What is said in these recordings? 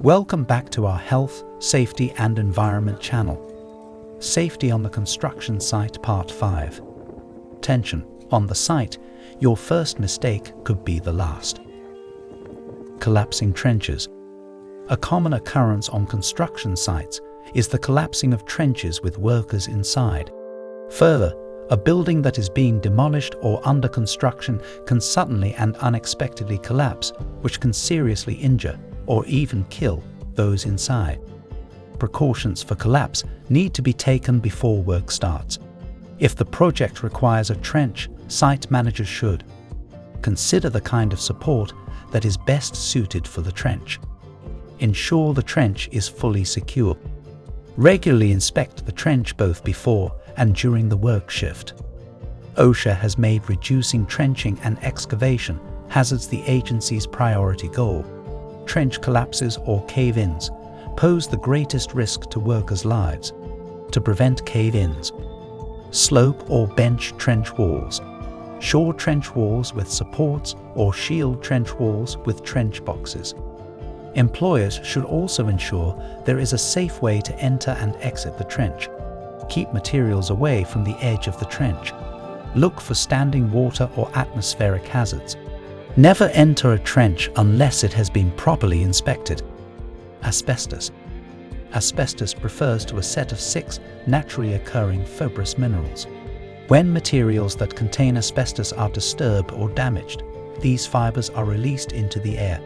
Welcome back to our Health, Safety and Environment channel. Safety on the construction site Part 5. Tension. On the site, your first mistake could be the last. Collapsing trenches. A common occurrence on construction sites is the collapsing of trenches with workers inside. Further, a building that is being demolished or under construction can suddenly and unexpectedly collapse, which can seriously injure or even kill those inside. Precautions for collapse need to be taken before work starts. If the project requires a trench, site managers should consider the kind of support that is best suited for the trench. Ensure the trench is fully secure. Regularly inspect the trench both before and during the work shift. OSHA has made reducing trenching and excavation hazards the agency's priority goal. Trench collapses or cave-ins pose the greatest risk to workers' lives. To prevent cave-ins, slope or bench trench walls, shore trench walls with supports or shield trench walls with trench boxes. Employers should also ensure there is a safe way to enter and exit the trench. Keep materials away from the edge of the trench. Look for standing water or atmospheric hazards. Never enter a trench unless it has been properly inspected. Asbestos. Asbestos refers to a set of 6 naturally occurring fibrous minerals. When materials that contain asbestos are disturbed or damaged, these fibers are released into the air.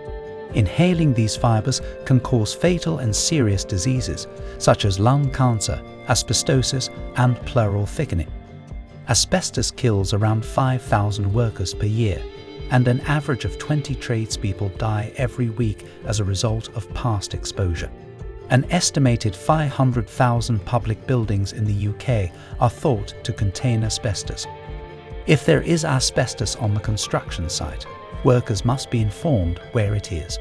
Inhaling these fibers can cause fatal and serious diseases such as lung cancer, asbestosis, and pleural thickening. Asbestos kills around 5,000 workers per year, and an average of 20 tradespeople die every week as a result of past exposure. An estimated 500,000 public buildings in the UK are thought to contain asbestos. If there is asbestos on the construction site, workers must be informed where it is.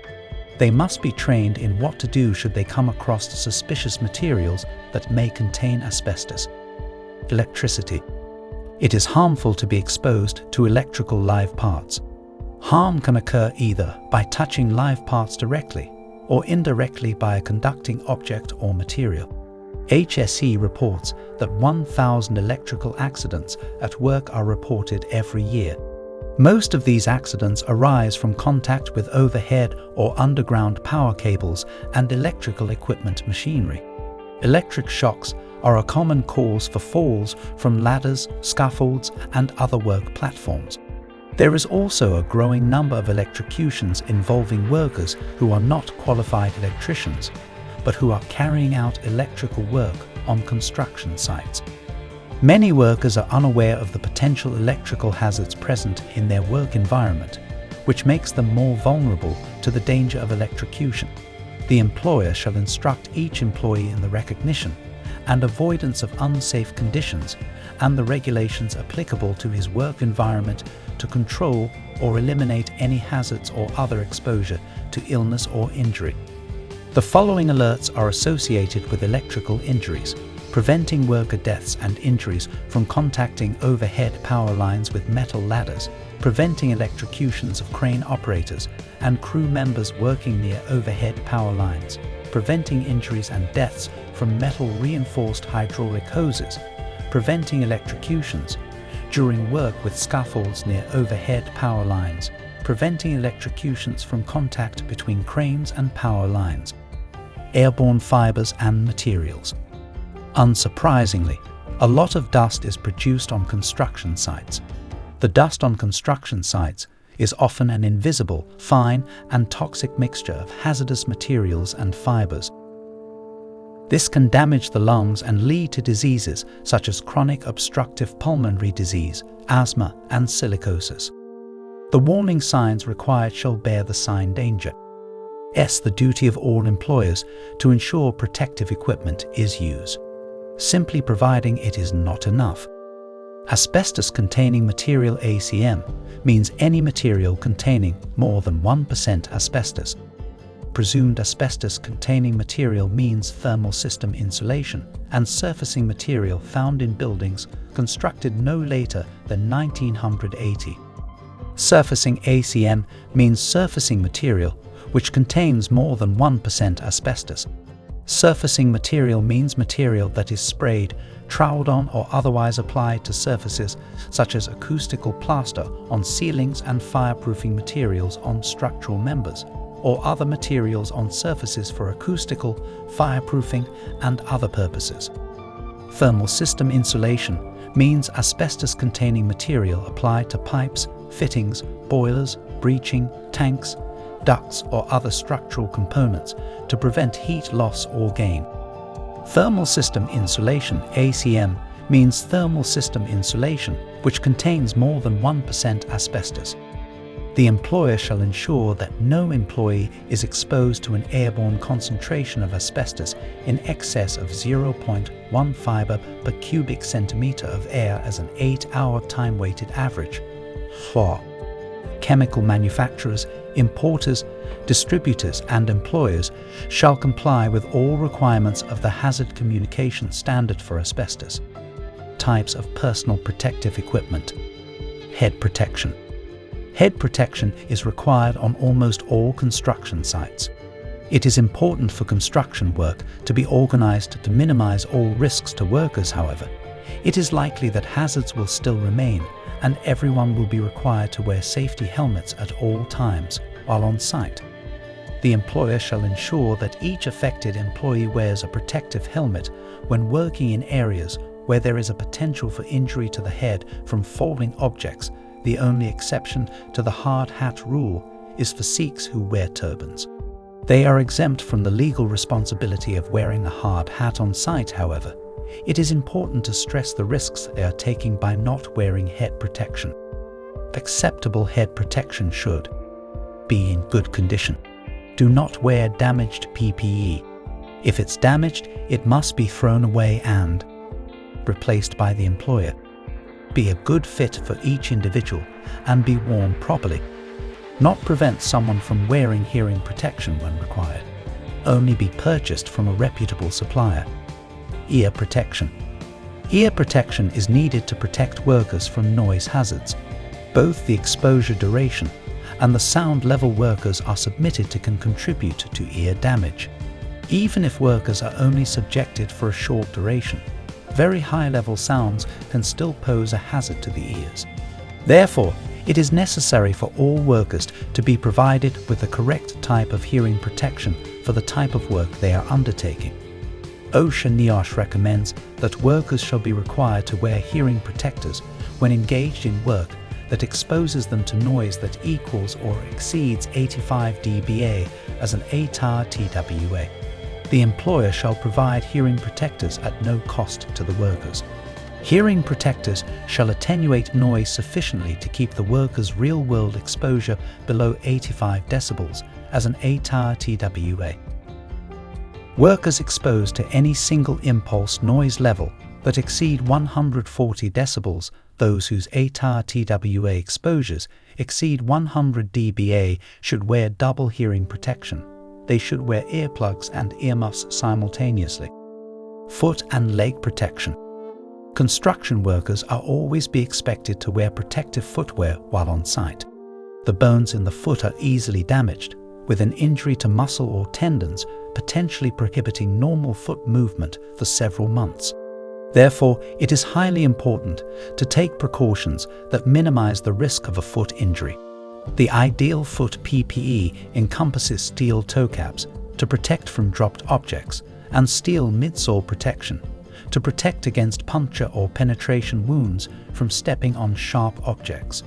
They must be trained in what to do should they come across suspicious materials that may contain asbestos. Electricity. It is harmful to be exposed to electrical live parts. Harm can occur either by touching live parts directly or indirectly by a conducting object or material. HSE reports that 1,000 electrical accidents at work are reported every year. Most of these accidents arise from contact with overhead or underground power cables and electrical equipment machinery. Electric shocks are a common cause for falls from ladders, scaffolds, and other work platforms. There is also a growing number of electrocutions involving workers who are not qualified electricians, but who are carrying out electrical work on construction sites. Many workers are unaware of the potential electrical hazards present in their work environment, which makes them more vulnerable to the danger of electrocution. The employer shall instruct each employee in the recognition and avoidance of unsafe conditions and the regulations applicable to his work environment to control or eliminate any hazards or other exposure to illness or injury. The following alerts are associated with electrical injuries: preventing worker deaths and injuries from contacting overhead power lines with metal ladders, preventing electrocutions of crane operators and crew members working near overhead power lines, preventing injuries and deaths from metal reinforced hydraulic hoses, preventing electrocutions during work with scaffolds near overhead power lines, preventing electrocutions from contact between cranes and power lines, airborne fibers and materials. Unsurprisingly, a lot of dust is produced on construction sites. The dust on construction sites is often an invisible, fine, and toxic mixture of hazardous materials and fibers. This can damage the lungs and lead to diseases such as chronic obstructive pulmonary disease, asthma, and silicosis. The warning signs required shall bear the sign danger. The duty of all employers to ensure protective equipment is used. Simply providing it is not enough. Asbestos-containing material ACM means any material containing more than 1% asbestos. Presumed asbestos-containing material means thermal system insulation and surfacing material found in buildings constructed no later than 1980. Surfacing ACM means surfacing material which contains more than 1% asbestos. Surfacing material means material that is sprayed, troweled on or otherwise applied to surfaces such as acoustical plaster on ceilings and fireproofing materials on structural members, or other materials on surfaces for acoustical, fireproofing and other purposes. Thermal system insulation means asbestos-containing material applied to pipes, fittings, boilers, breaching, tanks, ducts or other structural components to prevent heat loss or gain. Thermal system insulation (ACM) means thermal system insulation which contains more than 1% asbestos. The employer shall ensure that no employee is exposed to an airborne concentration of asbestos in excess of 0.1 fiber per cubic centimeter of air as an 8-hour time-weighted average. 4. Chemical manufacturers, importers, distributors and employers shall comply with all requirements of the Hazard Communication Standard for asbestos. Types of personal protective equipment. Head protection. Head protection is required on almost all construction sites. It is important for construction work to be organized to minimize all risks to workers, however. It is likely that hazards will still remain, and everyone will be required to wear safety helmets at all times while on site. The employer shall ensure that each affected employee wears a protective helmet when working in areas where there is a potential for injury to the head from falling objects. The only exception to the hard hat rule is for Sikhs who wear turbans. They are exempt from the legal responsibility of wearing a hard hat on site, however. It is important to stress the risks they are taking by not wearing head protection. Acceptable head protection should be in good condition. Do not wear damaged PPE. If it's damaged, it must be thrown away and replaced by the employer. Be a good fit for each individual and be worn properly. Not prevent someone from wearing hearing protection when required. Only be purchased from a reputable supplier. Ear protection. Ear protection is needed to protect workers from noise hazards. Both the exposure duration and the sound level workers are submitted to can contribute to ear damage. Even if workers are only subjected for a short duration, very high-level sounds can still pose a hazard to the ears. Therefore, it is necessary for all workers to be provided with the correct type of hearing protection for the type of work they are undertaking. OSHA NIOSH recommends that workers shall be required to wear hearing protectors when engaged in work that exposes them to noise that equals or exceeds 85 dBA as an ATAR TWA. The employer shall provide hearing protectors at no cost to the workers. Hearing protectors shall attenuate noise sufficiently to keep the worker's real-world exposure below 85 decibels as an ATAR TWA. Workers exposed to any single impulse noise level that exceed 140 decibels, those whose ATAR TWA exposures exceed 100 dBA should wear double hearing protection. They should wear earplugs and earmuffs simultaneously. Foot and leg protection. Construction workers are always be expected to wear protective footwear while on site. The bones in the foot are easily damaged, with an injury to muscle or tendons potentially prohibiting normal foot movement for several months. Therefore, it is highly important to take precautions that minimize the risk of a foot injury. The ideal foot PPE encompasses steel toe caps to protect from dropped objects and steel midsole protection to protect against puncture or penetration wounds from stepping on sharp objects.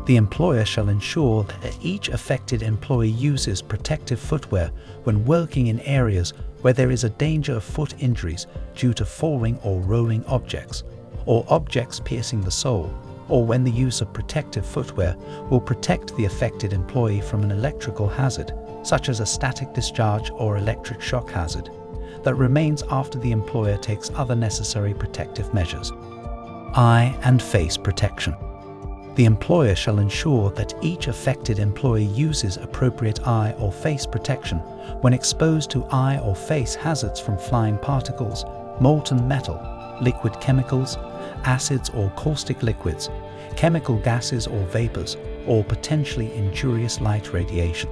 The employer shall ensure that each affected employee uses protective footwear when working in areas where there is a danger of foot injuries due to falling or rolling objects, or objects piercing the sole, or when the use of protective footwear will protect the affected employee from an electrical hazard, such as a static discharge or electric shock hazard, that remains after the employer takes other necessary protective measures. Eye and face protection. The employer shall ensure that each affected employee uses appropriate eye or face protection when exposed to eye or face hazards from flying particles, molten metal, liquid chemicals, acids or caustic liquids, chemical gases or vapors, or potentially injurious light radiation.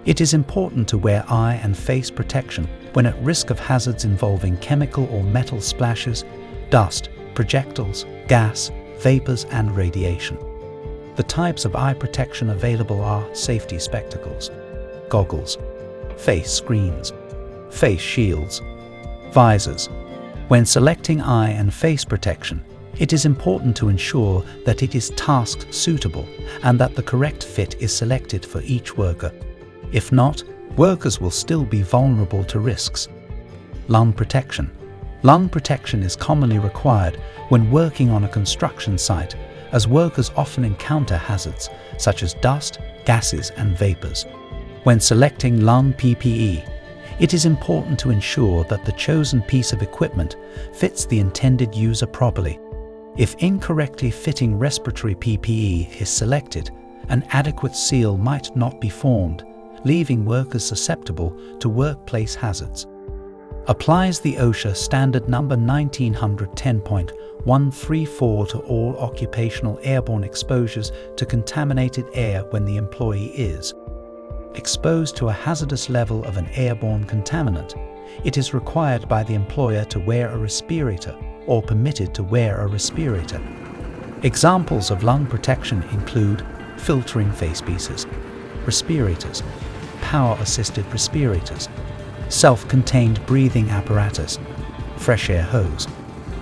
It is important to wear eye and face protection when at risk of hazards involving chemical or metal splashes, dust, projectiles, gas, vapors, and radiation. The types of eye protection available are safety spectacles, goggles, face screens, face shields, visors. When selecting eye and face protection, it is important to ensure that it is task suitable and that the correct fit is selected for each worker. If not, workers will still be vulnerable to risks. Lung protection. Lung protection is commonly required when working on a construction site, as workers often encounter hazards such as dust, gases, and vapors. When selecting lung PPE, it is important to ensure that the chosen piece of equipment fits the intended user properly. If incorrectly fitting respiratory PPE is selected, an adequate seal might not be formed, leaving workers susceptible to workplace hazards. Applies the OSHA standard number 1910.134 to all occupational airborne exposures to contaminated air when the employee is exposed to a hazardous level of an airborne contaminant. It is required by the employer to wear a respirator or permitted to wear a respirator. Examples of lung protection include filtering facepieces, respirators, power-assisted respirators, self-contained breathing apparatus, fresh air hose.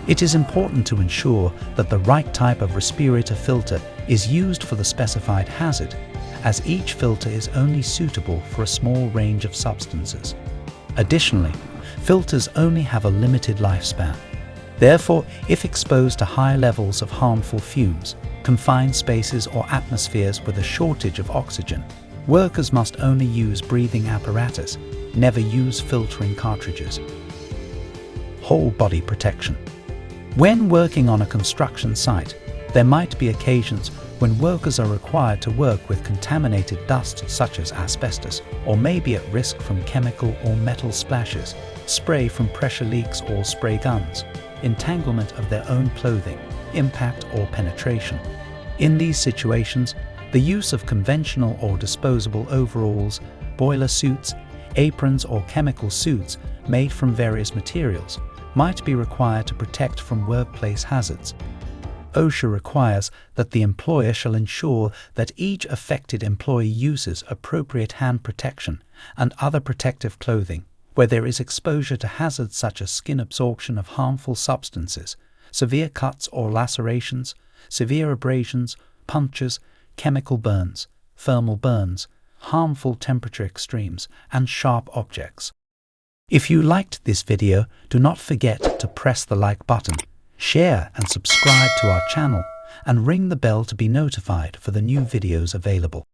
It is important to ensure that the right type of respirator filter is used for the specified hazard, as each filter is only suitable for a small range of substances. Additionally, filters only have a limited lifespan. Therefore, if exposed to high levels of harmful fumes, confined spaces or atmospheres with a shortage of oxygen, workers must only use breathing apparatus, never use filtering cartridges. Whole body protection. When working on a construction site, there might be occasions when workers are required to work with contaminated dust such as asbestos, or may be at risk from chemical or metal splashes, spray from pressure leaks or spray guns, entanglement of their own clothing, impact or penetration. In these situations, the use of conventional or disposable overalls, boiler suits, aprons or chemical suits made from various materials might be required to protect from workplace hazards. OSHA requires that the employer shall ensure that each affected employee uses appropriate hand protection and other protective clothing where there is exposure to hazards such as skin absorption of harmful substances, severe cuts or lacerations, severe abrasions, punctures, chemical burns, thermal burns, harmful temperature extremes, and sharp objects. If you liked this video, do not forget to press the like button, share and subscribe to our channel, and ring the bell to be notified for the new videos available.